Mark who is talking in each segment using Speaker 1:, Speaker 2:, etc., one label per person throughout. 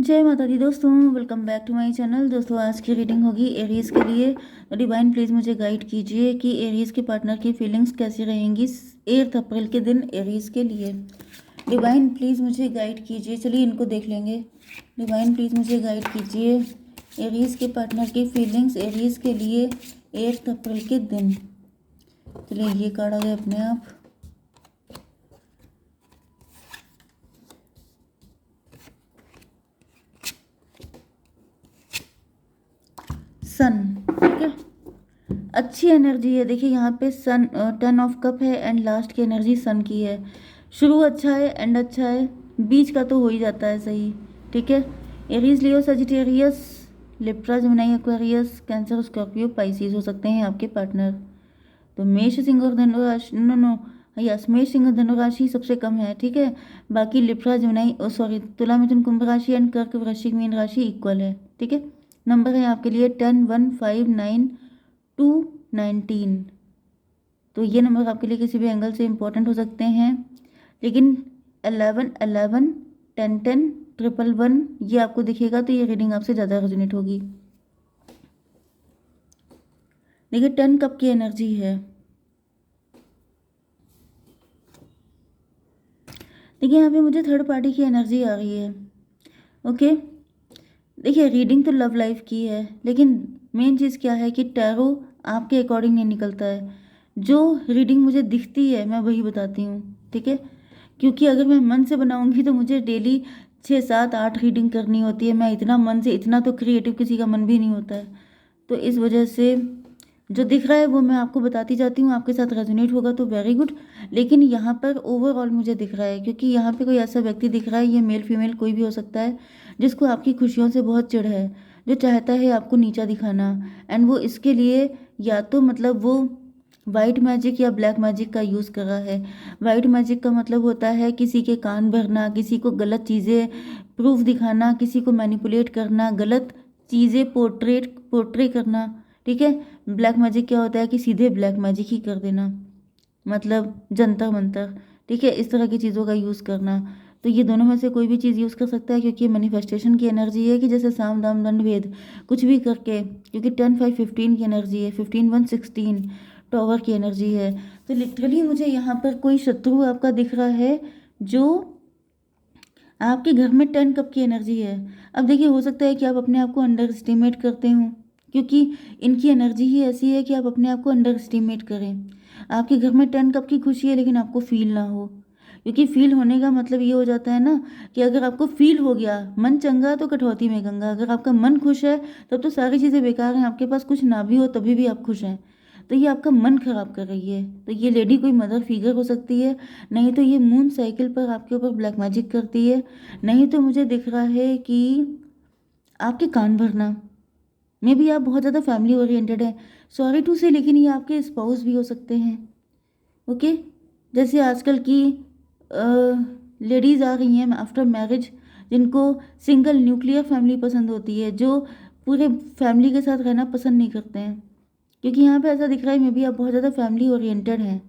Speaker 1: जय माता दी दोस्तों, welcome back to my channel. दोस्तों आज की रीडिंग होगी एरीज के लिए। डिवाइन प्लीज़ मुझे गाइड कीजिए कि एरीज के पार्टनर की फीलिंग्स कैसी रहेंगी 8 अप्रैल के दिन एरीज के लिए। डिवाइन प्लीज़ मुझे गाइड कीजिए। चलिए इनको देख लेंगे। डिवाइन प्लीज़ मुझे गाइड कीजिए एरीज के पार्टनर की फीलिंग्स एरीज के लिए 8 अप्रैल के दिन। चलिए ये कार्ड आ गए अपने आप। सन, ठीक है, अच्छी एनर्जी है। देखिए यहाँ पे सन 10 ऑफ कप है एंड लास्ट की एनर्जी सन की है। शुरू अच्छा है, एंड अच्छा है, बीच का तो हो ही जाता है सही, ठीक है। Aries, Leo, Sagittarius, Libra, Gemini, Aquarius, Cancer, Scorpio, Pisces हो सकते हैं आपके पार्टनर। तो मेष, सिंह और धनु राशि, नो यस, मेष, सिंह, धनु राशि सबसे कम है, ठीक है। बाकी लिब्रा, जेमिनी, सॉरी, तुला, मिथुन, कुंभ राशि एंड कर्क, वृश्चिक, मीन राशि इक्वल है, ठीक है। नंबर है आपके लिए 10, 1, 5, 9, 2, 19। तो ये नंबर आपके लिए किसी भी एंगल से इंपॉर्टेंट हो सकते हैं, लेकिन 11, 11, 10, 10, 111 ये आपको दिखेगा तो ये रीडिंग आपसे ज़्यादा रेजोनेट होगी। देखिए 10 कप की एनर्जी है। देखिए यहाँ पे मुझे थर्ड पार्टी की एनर्जी आ रही है, ओके। देखिए रीडिंग तो लव लाइफ की है, लेकिन मेन चीज़ क्या है कि टैरो आपके अकॉर्डिंग नहीं निकलता है। जो रीडिंग मुझे दिखती है मैं वही बताती हूँ, ठीक है। क्योंकि अगर मैं मन से बनाऊँगी तो मुझे डेली 6, 7, 8 रीडिंग करनी होती है। मैं इतना मन से, इतना तो क्रिएटिव किसी का मन भी नहीं होता है। तो इस वजह से जो दिख रहा है वो मैं आपको बताती जाती हूँ, आपके साथ रेजोनेट होगा तो वेरी गुड। लेकिन यहाँ पर ओवरऑल मुझे दिख रहा है, क्योंकि यहाँ पे कोई ऐसा व्यक्ति दिख रहा है, ये मेल फीमेल कोई भी हो सकता है, जिसको आपकी खुशियों से बहुत चिढ़ है, जो चाहता है आपको नीचा दिखाना। एंड वो इसके लिए या तो मतलब वो वाइट मैजिक या ब्लैक मैजिक का यूज़ कर रहा है। वाइट मैजिक का मतलब होता है किसी के कान भरना, किसी को गलत चीज़ें प्रूफ दिखाना, किसी को मैनिपुलेट करना, गलत चीज़ें पोर्ट्रे करना, ठीक है। ब्लैक मैजिक क्या होता है कि सीधे ब्लैक मैजिक ही कर देना, मतलब जंतर मंतर, ठीक है, इस तरह की चीज़ों का यूज़ करना। तो ये दोनों में से कोई भी चीज़ यूज़ कर सकता है, क्योंकि मैनिफेस्टेशन की एनर्जी है कि जैसे साम दाम दंड भेद कुछ भी करके, क्योंकि 10, 5, 15 की एनर्जी है, 15, 1, 16 टॉवर की एनर्जी है। तो लिटरली मुझे यहाँ पर कोई शत्रु आपका दिख रहा है जो आपके घर में 10 कप की एनर्जी है। अब देखिए हो सकता है कि आप अपने आप को अंडर एस्टिमेट करते हो, क्योंकि इनकी एनर्जी ही ऐसी है कि आप अपने आप को अंडर एस्टिमेट करें। आपके घर में 10 कप की खुशी है लेकिन आपको फील ना हो, क्योंकि फील होने का मतलब ये हो जाता है ना कि अगर आपको फील हो गया, मन चंगा तो कटौती में गंगा। अगर आपका मन खुश है तब तो सारी चीज़ें बेकार हैं, आपके पास कुछ ना भी हो तभी भी आप खुश हैं। तो ये आपका मन खराब कर रही है। तो ये लेडी कोई मदर फिगर हो सकती है, नहीं तो ये मून साइकिल पर आपके ऊपर ब्लैक मैजिक करती है, नहीं तो मुझे दिख रहा है कि आपके कान भरना। मे बी आप बहुत ज़्यादा फैमिली ओरिएंटेड हैं, सॉरी टू से, लेकिन ये आपके स्पाउस भी हो सकते हैं, ओके। जैसे आजकल की लेडीज़ आ रही हैं आफ्टर मैरिज, जिनको सिंगल न्यूक्लियर फैमिली पसंद होती है, जो पूरे फैमिली के साथ रहना पसंद नहीं करते हैं, क्योंकि यहाँ पे ऐसा दिख रहा है मे बी आप बहुत ज़्यादा फैमिली ओरिएंटेड हैं,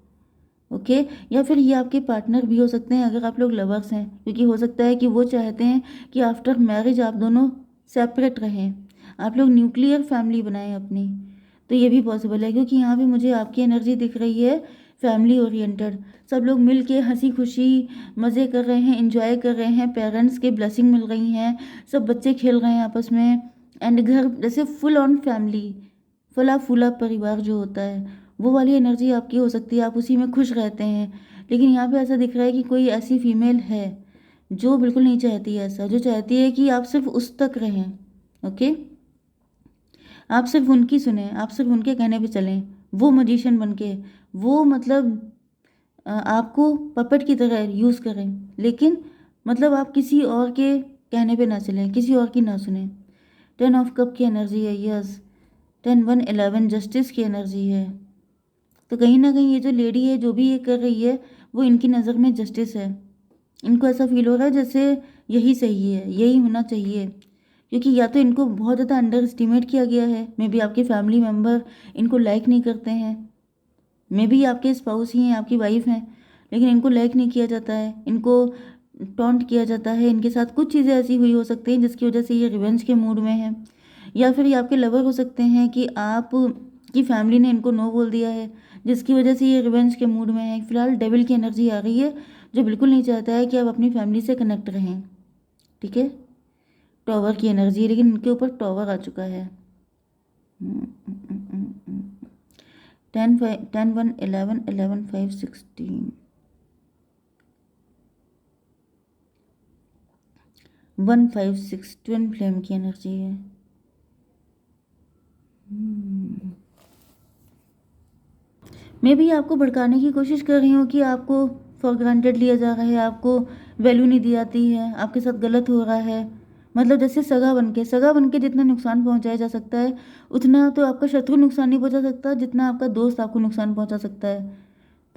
Speaker 1: ओके। या फिर ये आपके पार्टनर भी हो सकते हैं अगर आप लोग लवर्स हैं, क्योंकि हो सकता है कि वो चाहते हैं कि आफ्टर मैरिज आप दोनों सेपरेट रहें, आप लोग न्यूक्लियर फैमिली बनाएं अपनी। तो ये भी पॉसिबल है, क्योंकि यहाँ पे मुझे आपकी एनर्जी दिख रही है फैमिली ओरिएंटेड। सब लोग मिल के हंसी खुशी मज़े कर रहे हैं, इंजॉय कर रहे हैं, पेरेंट्स के ब्लेसिंग मिल रही हैं, सब बच्चे खेल रहे हैं आपस में, एंड घर जैसे फुल ऑन फैमिली, फला फूला परिवार जो होता है, वो वाली एनर्जी आपकी हो सकती है, आप उसी में खुश रहते हैं। लेकिन यहाँ पे ऐसा दिख रहा है कि कोई ऐसी फीमेल है जो बिल्कुल नहीं चाहती है ऐसा, जो चाहती है कि आप सिर्फ उस तक रहें, ओके। आप सिर्फ उनकी सुने, आप सिर्फ उनके कहने पे चलें, वो मजिशियन बन के, वो मतलब आपको पपेट की तरह यूज़ करें, लेकिन मतलब आप किसी और के कहने पे ना चलें, किसी और की ना सुने। 10 ऑफ कप की एनर्जी है, यस। 10, 1, 11 जस्टिस की एनर्जी है। तो कहीं ना कहीं ये जो लेडी है जो भी ये कर रही है वो इनकी नज़र में जस्टिस है। इनको ऐसा फील हो रहा है जैसे यही सही है, यही होना चाहिए, क्योंकि या तो इनको बहुत ज़्यादा अंडर एस्टिमेट किया गया है, मे बी आपके फैमिली मेम्बर इनको लाइक नहीं करते हैं, मे बी आपके स्पाउस ही हैं, आपकी वाइफ हैं, लेकिन इनको लाइक नहीं किया जाता है, इनको टॉन्ट किया जाता है, इनके साथ कुछ चीज़ें ऐसी हुई हो सकती हैं जिसकी वजह से ये रिवेंज के मूड में है, या फिर ये आपके लवर हो सकते हैं कि आप की फैमिली ने इनको नो बोल दिया है जिसकी वजह से ये रिवेंज के मूड में है। फिलहाल डेविल की एनर्जी आ रही है जो बिल्कुल नहीं चाहता है कि आप अपनी फैमिली से कनेक्ट रहें, ठीक है। टॉवर की एनर्जी है, लेकिन इनके ऊपर टॉवर आ चुका है। 10 1 11 11 5 16 1 5 6 ट्विन फ्लेम की एनर्जी है। मैं भी आपको भड़काने की कोशिश कर रही हूँ कि आपको फॉर ग्रांटेड लिया जा रहा है, आपको वैल्यू नहीं दी जाती है, आपके साथ गलत हो रहा है। मतलब जैसे सगा बन के जितना नुकसान पहुंचाया जा सकता है उतना तो आपका शत्रु नुकसान नहीं पहुंचा सकता जितना आपका दोस्त आपको नुकसान पहुंचा सकता है।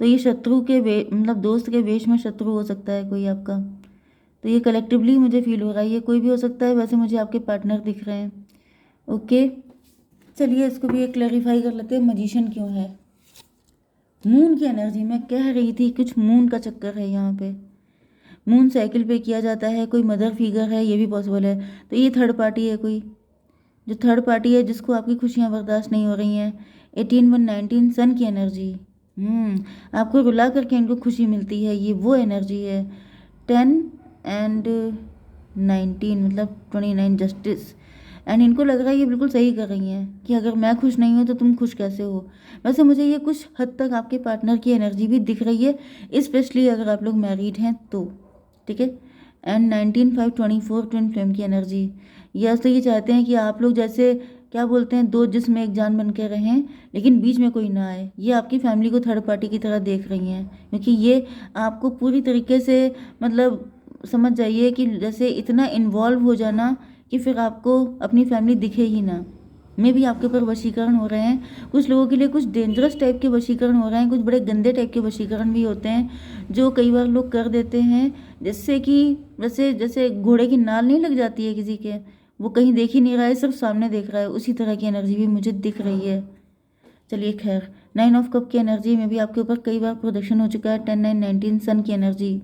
Speaker 1: तो ये शत्रु के मतलब दोस्त के वेश में शत्रु हो सकता है कोई आपका। तो ये कलेक्टिवली मुझे फील हो रहा है, ये कोई भी हो सकता है। वैसे मुझे आपके पार्टनर दिख रहे हैं। ओके, चलिए इसको भी एक क्लैरिफाई कर लेते हैं, मजिशियन क्यों है। मून की एनर्जी, मैं कह रही थी कुछ मून का चक्कर है यहाँ पे। मून साइकिल पे किया जाता है, कोई मदर फिगर है, ये भी पॉसिबल है। तो ये थर्ड पार्टी है कोई, जो थर्ड पार्टी है जिसको आपकी खुशियाँ बर्दाश्त नहीं हो रही हैं। 18 1 19 सन की एनर्जी, आपको रुला करके इनको खुशी मिलती है, ये वो एनर्जी है। 10 एंड 19 मतलब 29 जस्टिस। एंड इनको लग रहा है ये बिल्कुल सही कर रही हैं कि अगर मैं खुश नहीं हूँ तो तुम खुश कैसे हो। वैसे मुझे ये कुछ हद तक आपके पार्टनर की एनर्जी भी दिख रही है, स्पेशली अगर आप लोग मैरिड हैं तो, ठीक है। एंड 19 5 24 ट्विन फ्लेम की एनर्जी, यस। तो ये चाहते हैं कि आप लोग जैसे क्या बोलते हैं, दो जिस्म एक जान बन के रहें लेकिन बीच में कोई ना आए। ये आपकी फैमिली को थर्ड पार्टी की तरह देख रही हैं क्योंकि ये आपको पूरी तरीके से मतलब समझ जाइए कि जैसे इतना इन्वॉल्व हो जाना कि फिर आपको अपनी फैमिली दिखे ही ना। में भी आपके ऊपर वशीकरण हो रहे हैं। कुछ लोगों के लिए कुछ डेंजरस टाइप के वशीकरण हो रहे हैं, कुछ बड़े गंदे टाइप के वशीकरण भी होते हैं जो कई बार लोग कर देते हैं, जिससे कि जैसे जैसे घोड़े की नाल नहीं लग जाती है किसी के, वो कहीं देख ही नहीं रहा है, सिर्फ सामने देख रहा है, उसी तरह की एनर्जी भी मुझे दिख रही है। चलिए खैर, 9 ऑफ कप की एनर्जी में भी आपके ऊपर कई बार प्रोडक्शन हो चुका है। 10 9 19 सन की एनर्जी,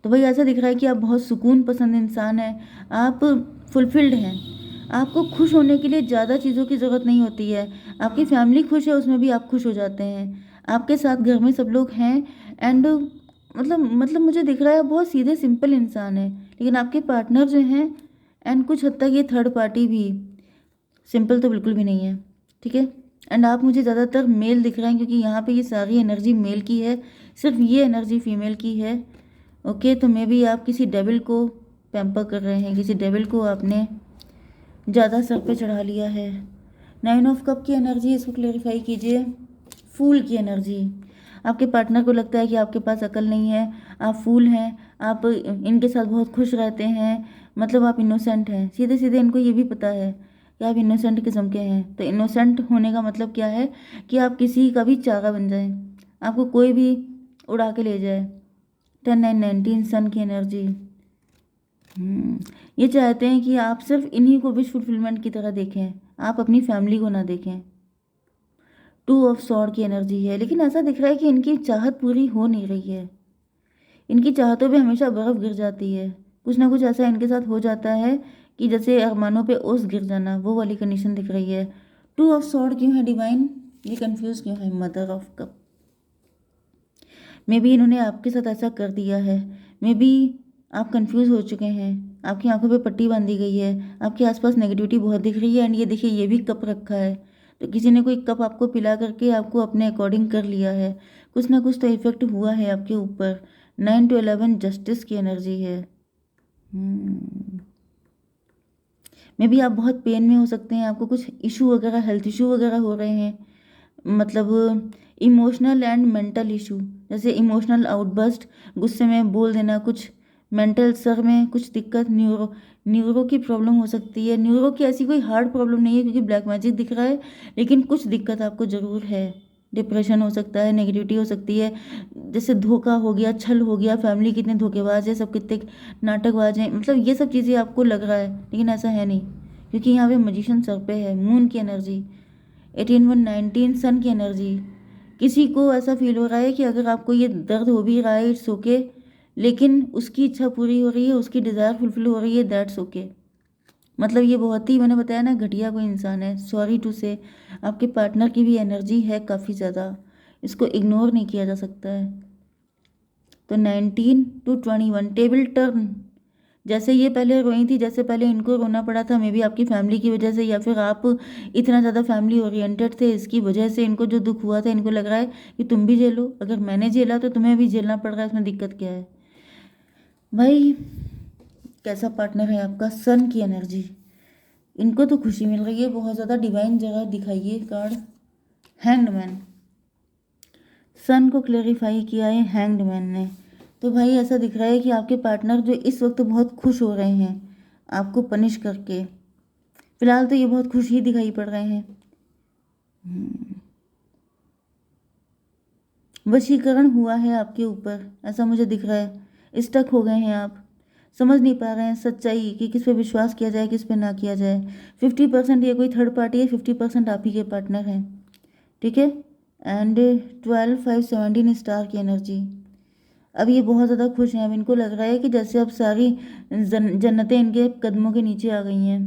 Speaker 1: तो भाई ऐसा दिख रहा है कि आप बहुत सुकून पसंद इंसान हैं, आप फुलफिल्ड हैं। आपको खुश होने के लिए ज़्यादा चीज़ों की ज़रूरत नहीं होती है। आपकी फैमिली खुश है, उसमें भी आप खुश हो जाते हैं। आपके साथ घर में सब लोग हैं। एंड मतलब मुझे दिख रहा है आप बहुत सीधे सिंपल इंसान है, लेकिन आपके पार्टनर जो हैं एंड कुछ हद तक ये थर्ड पार्टी भी सिंपल तो बिल्कुल भी नहीं है, ठीक है। एंड आप मुझे ज़्यादातर मेल दिख रहे हैं क्योंकि यहाँ पे ये सारी एनर्जी मेल की है, सिर्फ ये एनर्जी फीमेल की है। ओके, तो मे भी आप किसी डेविल को पैम्पर कर रहे हैं, किसी डेविल को आपने ज़्यादा सर पे चढ़ा लिया है। 9 ऑफ कप की एनर्जी, इसको क्लेरिफाई कीजिए। फूल की एनर्जी, आपके पार्टनर को लगता है कि आपके पास अकल नहीं है, आप फूल हैं, आप इनके साथ बहुत खुश रहते हैं, मतलब आप इनोसेंट हैं। सीधे सीधे इनको ये भी पता है कि आप इनोसेंट किस्म के हैं। तो इनोसेंट होने का मतलब क्या है कि आप किसी का भी चारा बन जाएं, आपको कोई भी उड़ा के ले जाए। 10 9 19 सन की एनर्जी, ये चाहते हैं कि आप सिर्फ इन्हीं को विश फुलफिलमेंट की तरह देखें, आप अपनी फैमिली को ना देखें। 2 ऑफ सॉर्ड की एनर्जी है, लेकिन ऐसा दिख रहा है कि इनकी चाहत पूरी हो नहीं रही है। इनकी चाहतों पे हमेशा बर्फ़ गिर जाती है, कुछ ना कुछ ऐसा इनके साथ हो जाता है कि जैसे अरमानों पे ओस गिर जाना, वो वाली कंडीशन दिख रही है। 2 ऑफ सॉर्ड क्यों है डिवाइन, ये कंफ्यूज क्यों है। Mother of cup, may be इन्होंने आपके साथ ऐसा कर दिया है, मे बी आप कंफ्यूज हो चुके हैं, आपकी आंखों पे पट्टी बांधी गई है, आपके आसपास नेगेटिविटी बहुत दिख रही है। एंड ये देखिए, ये भी कप रखा है, तो किसी ने कोई कप आपको पिला करके आपको अपने अकॉर्डिंग कर लिया है, कुछ ना कुछ तो इफेक्ट हुआ है आपके ऊपर। 9 to 11 जस्टिस की एनर्जी है। मे बी आप बहुत पेन में हो सकते हैं, आपको कुछ इशू वगैरह, हेल्थ इशू वगैरह हो रहे हैं, मतलब इमोशनल एंड मेंटल इशू, जैसे इमोशनल आउटबर्स्ट, गुस्से में बोल देना कुछ, मेंटल सर में कुछ दिक्कत, न्यूरो की प्रॉब्लम हो सकती है। न्यूरो की ऐसी कोई हार्ड प्रॉब्लम नहीं है क्योंकि ब्लैक मैजिक दिख रहा है, लेकिन कुछ दिक्कत आपको ज़रूर है। डिप्रेशन हो सकता है, नेगेटिविटी हो सकती है, जैसे धोखा हो गया, छल हो गया, फैमिली कितने धोखेबाज है, सब कितने नाटकबाज हैं, मतलब ये सब चीज़ें आपको लग रहा है, लेकिन ऐसा है नहीं क्योंकि यहाँ पे मजिशियन सर पे है। मून की एनर्जी, 18 1 19 सन की एनर्जी, किसी को ऐसा फील हो रहा है कि अगर आपको ये दर्द हो भी रहा है, इट्स ओके, लेकिन उसकी इच्छा पूरी हो रही है, उसकी डिज़ायर फुलफिल हो रही है, दैट्स ओके। मतलब ये बहुत ही, मैंने बताया ना, घटिया कोई इंसान है, सॉरी टू से। आपके पार्टनर की भी एनर्जी है काफ़ी ज़्यादा, इसको इग्नोर नहीं किया जा सकता है। तो 19 to 21 टेबल टर्न। जैसे ये पहले रोई थी, जैसे पहले इनको रोना पड़ा था, मे बी आपकी फैमिली की वजह से, या फिर आप इतना ज़्यादा फैमिली ओरिएंटेड थे, इसकी वजह से इनको जो दुख हुआ था, इनको लग रहा है कि तुम भी झेलो, अगर मैंने झेला तो तुम्हें भी झेलना पड़ रहा है, इसमें दिक्कत क्या है भाई। कैसा पार्टनर है आपका? सन की एनर्जी, इनको तो खुशी मिल रही है बहुत ज़्यादा। डिवाइन जगह दिखाइए कार्ड। हैंग्ड मैन, सन को क्लेरिफाई किया है हैंग्ड मैन ने। तो भाई ऐसा दिख रहा है कि आपके पार्टनर जो इस वक्त बहुत खुश हो रहे हैं आपको पनिश करके, फिलहाल तो ये बहुत खुश ही दिखाई पड़ रहे हैं। वशीकरण हुआ है आपके ऊपर, ऐसा मुझे दिख रहा है। स्टक हो गए हैं आप, समझ नहीं पा रहे हैं सच्चाई कि किस पे विश्वास किया जाए, किस पे ना किया जाए। 50% ये कोई थर्ड पार्टी है, 50% आप ही के पार्टनर हैं, ठीक है। एंड 12 5 17 स्टार की एनर्जी। अब ये बहुत ज़्यादा खुश हैं। अब इनको लग रहा है कि जैसे अब सारी जन्नतें इनके कदमों के नीचे आ गई हैं।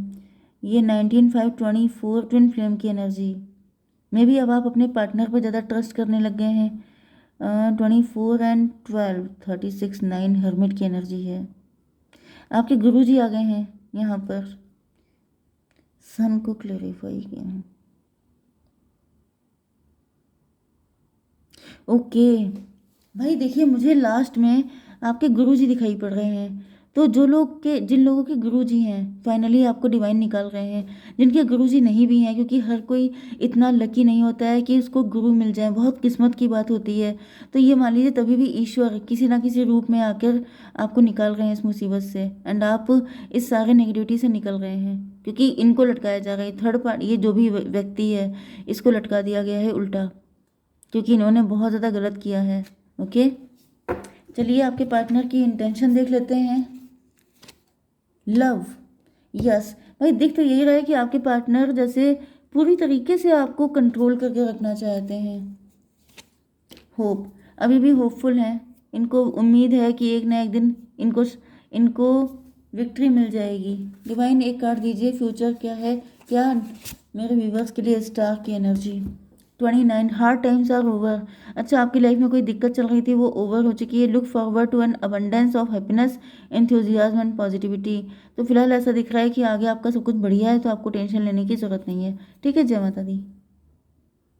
Speaker 1: ये 19 5 24 ट्विन फ्लेम की एनर्जी। मे बी अब आप अपने पार्टनर पर ज़्यादा ट्रस्ट करने लग गए हैं। 24 एंड 12 36 9 हर्मिट की एनर्जी है। आपके गुरुजी आ गए हैं यहाँ पर, सन को क्लेरिफाई किया है। ओके भाई, देखिए मुझे लास्ट में आपके गुरुजी दिखाई पड़ रहे हैं। तो जिन लोगों के गुरुजी हैं, फाइनली आपको डिवाइन निकाल रहे हैं। जिनके गुरुजी नहीं भी हैं, क्योंकि हर कोई इतना लकी नहीं होता है कि उसको गुरु मिल जाए, बहुत किस्मत की बात होती है। तो ये मान लीजिए तभी भी ईश्वर किसी ना किसी रूप में आकर आपको निकाल रहे हैं इस मुसीबत से, एंड आप इस सारे नेगेटिविटी से निकल रहे हैं। क्योंकि इनको लटकाया जा रहा है, थर्ड पार्टी, ये जो भी व्यक्ति है इसको लटका दिया गया है उल्टा, क्योंकि इन्होंने बहुत ज़्यादा गलत किया है। ओके, चलिए आपके पार्टनर की इंटेंशन देख लेते हैं। लव, यस भाई, दिख तो यही रहा है कि आपके पार्टनर जैसे पूरी तरीके से आपको कंट्रोल करके रखना चाहते हैं। होप, अभी भी होपफुल हैं। इनको उम्मीद है कि एक ना एक दिन इनको विक्ट्री मिल जाएगी। डिवाइन एक कार्ड दीजिए, फ्यूचर क्या है, क्या मेरे व्यूवर्स के लिए स्टार की energy. 29 hard times are over. अच्छा, आपकी लाइफ में कोई दिक्कत चल रही थी, वो ओवर हो चुकी है। Look forward to an abundance of happiness, enthusiasm and positivity. तो फिलहाल ऐसा दिख रहा है कि आगे आपका सब कुछ बढ़िया है, तो आपको टेंशन लेने की ज़रूरत नहीं है, ठीक है। जय माता दी।